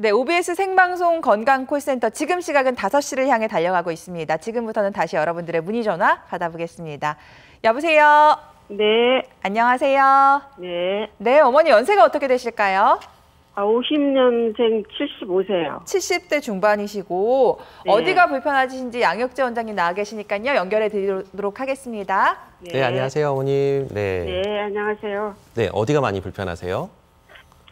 네, OBS 생방송 건강콜센터 지금 시각은 5시를 향해 달려가고 있습니다. 지금부터는 다시 여러분들의 문의 전화 받아보겠습니다. 여보세요? 네. 안녕하세요? 네. 네, 어머니 연세가 어떻게 되실까요? 50년생 75세요. 70대 중반이시고 네. 어디가 불편하신지 양혁재 원장님 나와 계시니까요. 연결해 드리도록 하겠습니다. 네, 안녕하세요, 어머님. 네, 안녕하세요. 네, 어디가 많이 불편하세요?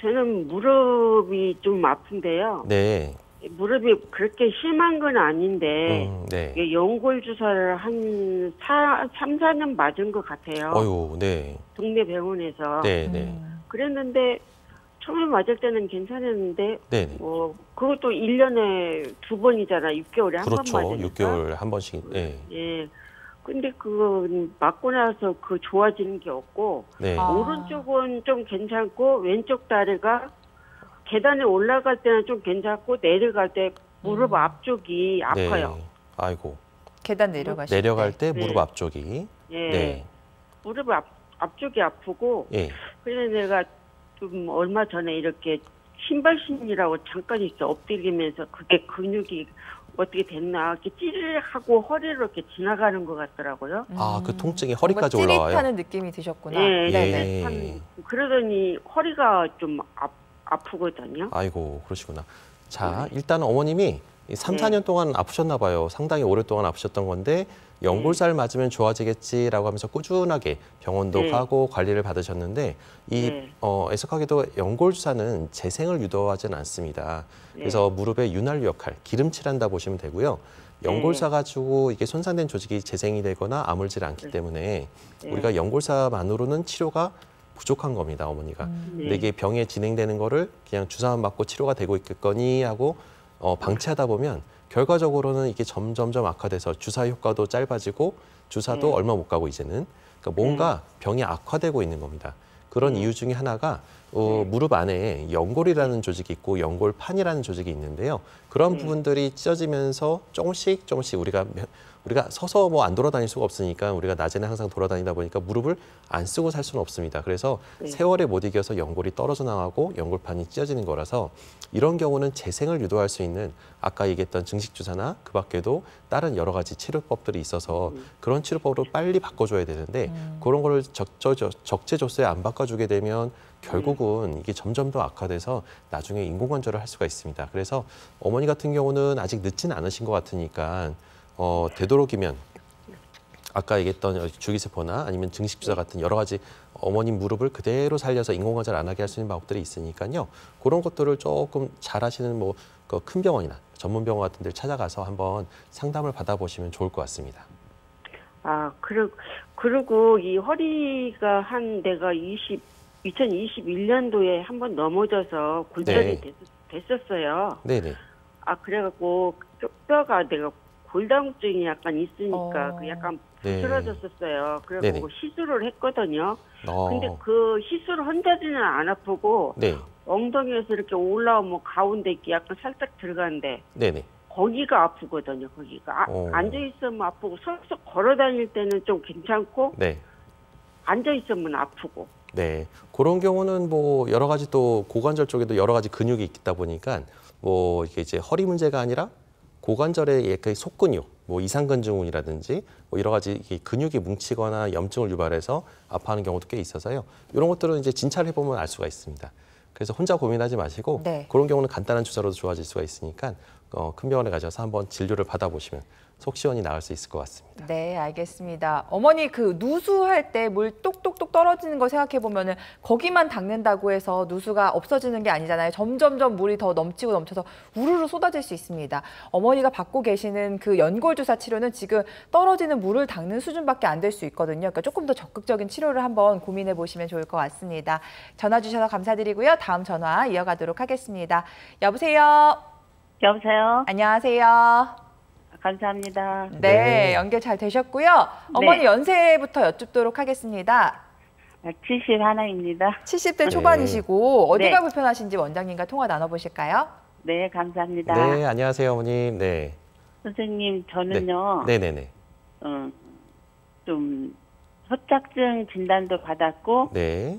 저는 무릎이 좀 아픈데요. 네. 무릎이 그렇게 심한 건 아닌데 네. 연골 주사를 한 3, 4년 맞은 것 같아요. 어유, 네. 동네 병원에서. 네, 네. 그랬는데 처음에 맞을 때는 괜찮았는데 네. 그것도 1년에 2번이잖아. 6개월에 한 번 그렇죠. 맞으니까. 6개월 한 번씩. 네. 예. 근데 그거 맞고 나서 그 좋아지는 게 없고 네. 오른쪽은 좀 괜찮고 왼쪽 다리가 계단에 올라갈 때는 좀 괜찮고 내려갈 때 무릎 앞쪽이 아파요. 네. 아이고. 계단 내려가실 내려갈 때 네. 무릎 앞쪽이. 예. 네. 무릎 앞쪽이 아프고 예. 그래서 내가 좀 얼마 전에 이렇게 신발신이라고 잠깐 있어 엎드리면서 그게 근육이 어떻게 됐나 이렇게 찌릿하고 허리로 이렇게 지나가는 것 같더라고요. 아, 그 통증이 허리까지 뭔가 올라와요? 찌릿하는 느낌이 드셨구나. 예, 네네. 네. 그러더니 허리가 좀 아프거든요. 아이고, 그러시구나. 자, 일단 어머님이 3, 네. 4년 동안 아프셨나 봐요. 상당히 오랫동안 아프셨던 건데 연골살 맞으면 좋아지겠지라고 하면서 꾸준하게 병원도 네. 가고 관리를 받으셨는데 네. 애석하게도 연골 주사는 재생을 유도하지는 않습니다. 그래서 무릎의 윤활유 역할, 기름칠한다 보시면 되고요. 연골사 가지고 이게 손상된 조직이 재생이 되거나 아물질 않기 때문에 우리가 연골사만으로는 치료가 부족한 겁니다, 어머니가. 근데 이게 병에 진행되는 거를 그냥 주사만 맞고 치료가 되고 있겠거니 하고 방치하다 보면 결과적으로는 이게 점점점 악화돼서 주사 효과도 짧아지고 주사도 얼마 못 가고 이제는 그러니까 뭔가 병이 악화되고 있는 겁니다. 그런 이유 중에 하나가 무릎 안에 연골이라는 조직이 있고 연골판이라는 조직이 있는데요. 그런 부분들이 찢어지면서 조금씩 우리가 서서 뭐 안 돌아다닐 수가 없으니까 우리가 낮에는 항상 돌아다니다 보니까 무릎을 안 쓰고 살 수는 없습니다. 그래서 세월에 못 이겨서 연골이 떨어져 나가고 연골판이 찢어지는 거라서 이런 경우는 재생을 유도할 수 있는 아까 얘기했던 증식주사나 그 밖에도 다른 여러 가지 치료법들이 있어서 그런 치료법으로 빨리 바꿔줘야 되는데 그런 거를 적재적소에 안 바꿔주게 되면 결국은 이게 점점 더 악화돼서 나중에 인공관절을 할 수가 있습니다. 그래서 어머니 같은 경우는 아직 늦진 않으신 것 같으니까 되도록이면 아까 얘기했던 줄기세포나 아니면 증식주사 같은 여러 가지 어머님 무릎을 그대로 살려서 인공관절 안 하게 할 수 있는 방법들이 있으니까요. 그런 것들을 조금 잘 하시는 뭐 큰 병원이나 전문 병원 같은 데를 찾아가서 한번 상담을 받아보시면 좋을 것 같습니다. 아, 그리고 이 허리가 내가 2021년도에 한번 넘어져서 골절이 됐었어요. 네네. 아, 그래갖고 뼈가 내가 골다공증이 약간 있으니까 그 약간 부스러졌었어요. 그래서 시술을 했거든요. 근데 그 시술 혼자지는 안 아프고 엉덩이에서 이렇게 올라오면 가운데 있게 약간 살짝 들어가는데 거기가 아프거든요. 거기가 앉아 있으면 아프고 서서 걸어 다닐 때는 좀 괜찮고 앉아 있으면 아프고. 네, 그런 경우는 뭐 여러 가지 또 고관절 쪽에도 여러 가지 근육이 있다 보니까 뭐 이게 이제 허리 문제가 아니라 고관절의 약간 속근육, 뭐 이상근증후군이라든지 뭐 여러 가지 근육이 뭉치거나 염증을 유발해서 아파하는 경우도 꽤 있어서요. 이런 것들은 이제 진찰을 해보면 알 수가 있습니다. 그래서 혼자 고민하지 마시고 그런 경우는 간단한 주사로도 좋아질 수가 있으니까 큰 병원에 가셔서 한번 진료를 받아보시면 속 시원히 나을 수 있을 것 같습니다. 네, 알겠습니다. 어머니 그 누수할 때 물 똑똑똑 떨어지는 거 생각해 보면은 거기만 닦는다고 해서 누수가 없어지는 게 아니잖아요. 점점점 물이 더 넘치고 넘쳐서 우르르 쏟아질 수 있습니다. 어머니가 받고 계시는 그 연골주사 치료는 지금 떨어지는 물을 닦는 수준밖에 안 될 수 있거든요. 그러니까 조금 더 적극적인 치료를 한번 고민해 보시면 좋을 것 같습니다. 전화 주셔서 감사드리고요. 다음 전화 이어가도록 하겠습니다. 여보세요? 여보세요? 안녕하세요? 감사합니다. 네, 연결 잘 되셨고요. 어머니 연세부터 여쭙도록 하겠습니다. 71입니다. 70대 초반이시고 어디가 불편하신지 원장님과 통화 나눠보실까요? 네, 감사합니다. 네, 안녕하세요, 어머님. 네. 선생님, 저는요. 네네네. 좀 협착증 진단도 받았고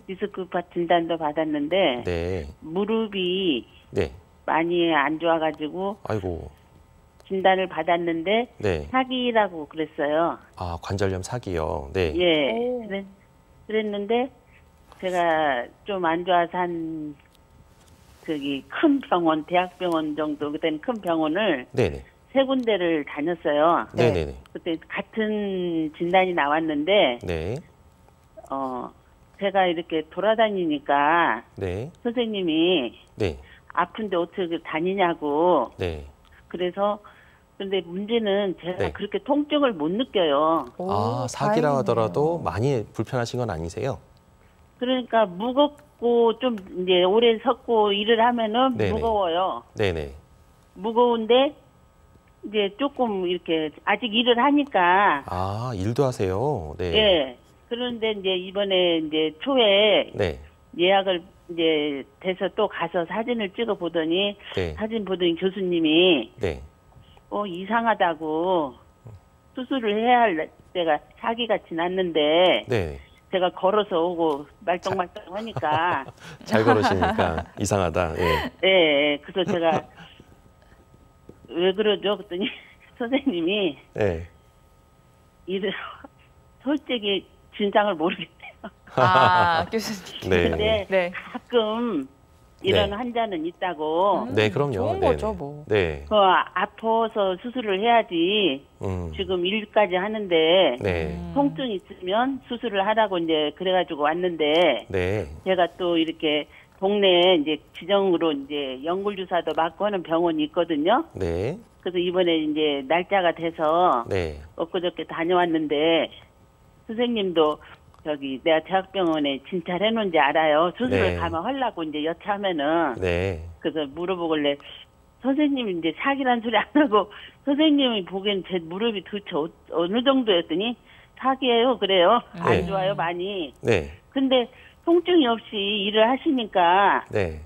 디스크파 진단도 받았는데 무릎이 많이 안 좋아가지고 아이고. 진단을 받았는데 네. 사기라고 그랬어요. 아, 관절염 사기요. 네. 예. 그랬는데 제가 좀 안 좋아서 한 저기 큰 병원, 대학병원 정도 된 큰 병원을 네네. 3군데를 다녔어요. 네네네. 그때 같은 진단이 나왔는데 네. 제가 이렇게 돌아다니니까 네. 선생님이 네. 아픈데 어떻게 다니냐고. 네. 그래서 근데 문제는 제가 네. 그렇게 통증을 못 느껴요. 아, 사기라 하더라도 많이 불편하신 건 아니세요? 그러니까 무겁고 좀 이제 오래 섰고 일을 하면은 네네. 무거워요. 네네. 무거운데 이제 조금 이렇게 아직 일을 하니까 아, 일도 하세요? 네. 예. 그런데 이제 이번에 이제 초에 네. 예약을 이제 돼서 또 가서 사진을 찍어 보더니 네. 사진 보더니 교수님이 네. 이상하다고 수술을 해야 할 때가 사기가 지났는데 네. 제가 걸어서 오고 말똥말똥 하니까 잘 걸으시니까 이상하다. 예. 예. 그래서 제가 왜 그러죠? 그랬더니 선생님이 네. 이를 솔직히 진상을 모르겠대요. 아, 교수님. 네. 근데 네. 가끔 이런 네. 환자는 있다고. 네, 그럼요. 좋은 네네. 거죠, 뭐. 네. 아파서 수술을 해야지. 지금 일까지 하는데 네. 통증 있으면 수술을 하라고 이제 그래가지고 왔는데 네. 제가 또 이렇게 동네에 이제 지정으로 이제 연골 주사도 맞고 하는 병원이 있거든요. 네. 그래서 이번에 이제 날짜가 돼서 네. 엊그저께 다녀왔는데 선생님도 저기 내가 대학병원에 진찰해 놓은지 알아요. 수술을 네. 가면 하려고 이제 여차하면은 네. 그래서 물어보길래 선생님이 이제 사기란 소리 안 하고 선생님이 보기엔 제 무릎이 도대체 어느 정도였더니 사기예요. 그래요. 안 네. 좋아요 많이. 네. 근데 통증이 없이 일을 하시니까 네.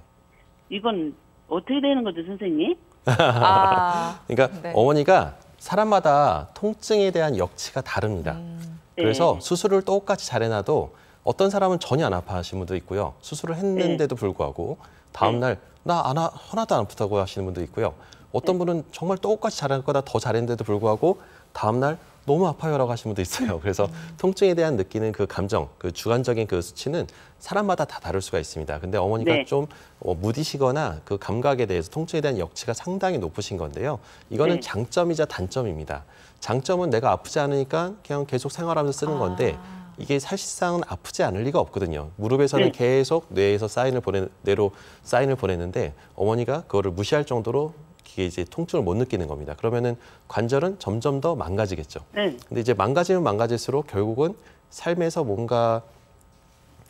이건 어떻게 되는 거죠, 선생님? 아, 그러니까 네. 어머니가 사람마다 통증에 대한 역치가 다릅니다. 그래서 네. 수술을 똑같이 잘 해놔도 어떤 사람은 전혀 안 아파하시는 분도 있고요. 수술을 했는데도 불구하고 다음날 나 하나도 안 아프다고 하시는 분도 있고요. 어떤 분은 정말 똑같이 잘할 거다 더 잘했는데도 불구하고 다음날 너무 아파요라고 하시는 분도 있어요. 그래서 통증에 대한 느끼는 그 감정, 그 주관적인 그 수치는 사람마다 다 다를 수가 있습니다. 근데 어머니가 네. 좀 무디시거나 그 감각에 대해서 통증에 대한 역치가 상당히 높으신 건데요. 이거는 네. 장점이자 단점입니다. 장점은 내가 아프지 않으니까 그냥 계속 생활하면서 쓰는 건데 이게 사실상은 아프지 않을 리가 없거든요. 무릎에서는 네. 계속 뇌에서 뇌로 사인을 보내는데 어머니가 그거를 무시할 정도로 이게 이제 통증을 못 느끼는 겁니다. 그러면은 관절은 점점 더 망가지겠죠. 네. 근데 이제 망가지면 망가질수록 결국은 삶에서 뭔가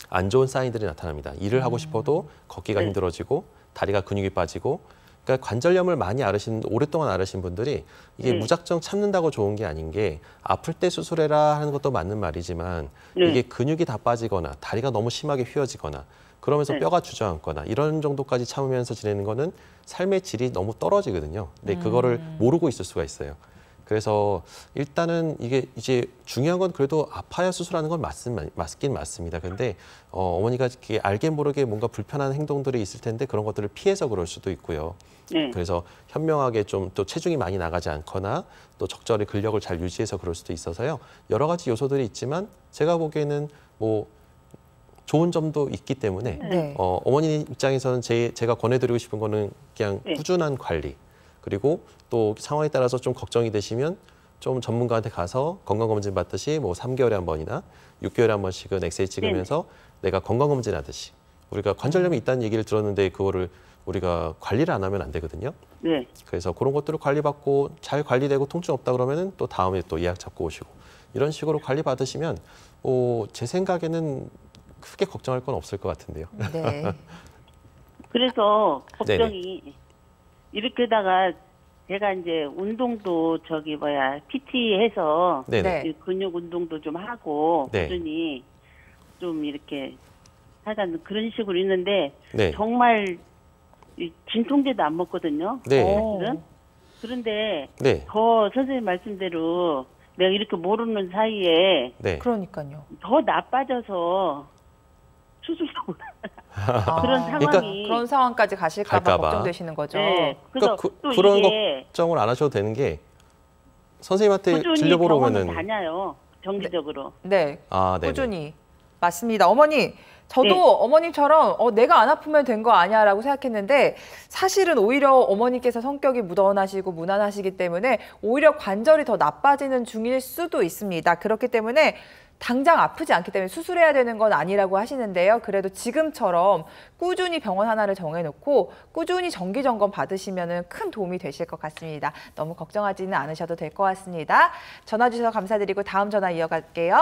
안 좋은 사인들이 나타납니다. 일을 하고 싶어도 걷기가 네. 힘들어지고 다리가 근육이 빠지고 그러니까 관절염을 많이 오랫동안 앓으신 분들이 이게 네. 무작정 참는다고 좋은 게 아닌 게 아플 때 수술해라 하는 것도 맞는 말이지만 네. 이게 근육이 다 빠지거나 다리가 너무 심하게 휘어지거나 그러면서 네. 뼈가 주저앉거나 이런 정도까지 참으면서 지내는 거는 삶의 질이 너무 떨어지거든요. 근데 그거를 모르고 있을 수가 있어요. 그래서 일단은 이게 이제 중요한 건 그래도 아파야 수술하는 건 맞긴 맞습니다. 근데 어머니가 이렇게 알게 모르게 뭔가 불편한 행동들이 있을 텐데 그런 것들을 피해서 그럴 수도 있고요. 네. 그래서 현명하게 좀 또 체중이 많이 나가지 않거나 또 적절히 근력을 잘 유지해서 그럴 수도 있어서요. 여러 가지 요소들이 있지만 제가 보기에는 뭐 좋은 점도 있기 때문에 네. 어머니 입장에서는 제가 권해드리고 싶은 거는 그냥 네. 꾸준한 관리 그리고 또 상황에 따라서 좀 걱정이 되시면 좀 전문가한테 가서 건강검진 받듯이 뭐 3개월에 한 번이나 6개월에 한 번씩은 엑스레이 찍으면서 내가 건강검진 하듯이 우리가 관절염이 있다는 얘기를 들었는데 그거를 우리가 관리를 안 하면 안 되거든요. 네. 그래서 그런 것들을 관리받고 잘 관리되고 통증 없다 그러면은 또 다음에 또 예약 잡고 오시고 이런 식으로 관리 받으시면 제 생각에는 크게 걱정할 건 없을 것 같은데요. 네. 그래서 걱정이 이렇게다가 제가 이제 운동도 PT 해서 네네. 네. 근육 운동도 좀 하고 네. 꾸준히 좀 이렇게 하여간 그런 식으로 있는데 네. 정말 이 진통제도 안 먹거든요. 네. 사실은. 그런데 네. 더 선생님 말씀대로 내가 이렇게 모르는 사이에 네. 그러니까요. 더 나빠져서 수술도 그런 상황이 그런 상황까지 가실까 봐 걱정되시는 거죠. 네. 그래서 그러니까 그런 걱정을 안 하셔도 되는 게 선생님한테 진료 보러 오면은 다녀요. 정기적으로. 네. 네네. 꾸준히. 맞습니다. 어머니, 저도 네. 어머님처럼 내가 안 아프면 된 거 아니야라고 생각했는데 사실은 오히려 어머니께서 성격이 무던하시고 무난하시기 때문에 오히려 관절이 더 나빠지는 중일 수도 있습니다. 그렇기 때문에 당장 아프지 않기 때문에 수술해야 되는 건 아니라고 하시는데요. 그래도 지금처럼 꾸준히 병원 하나를 정해놓고 꾸준히 정기 점검 받으시면 큰 도움이 되실 것 같습니다. 너무 걱정하지는 않으셔도 될 것 같습니다. 전화 주셔서 감사드리고 다음 전화 이어갈게요.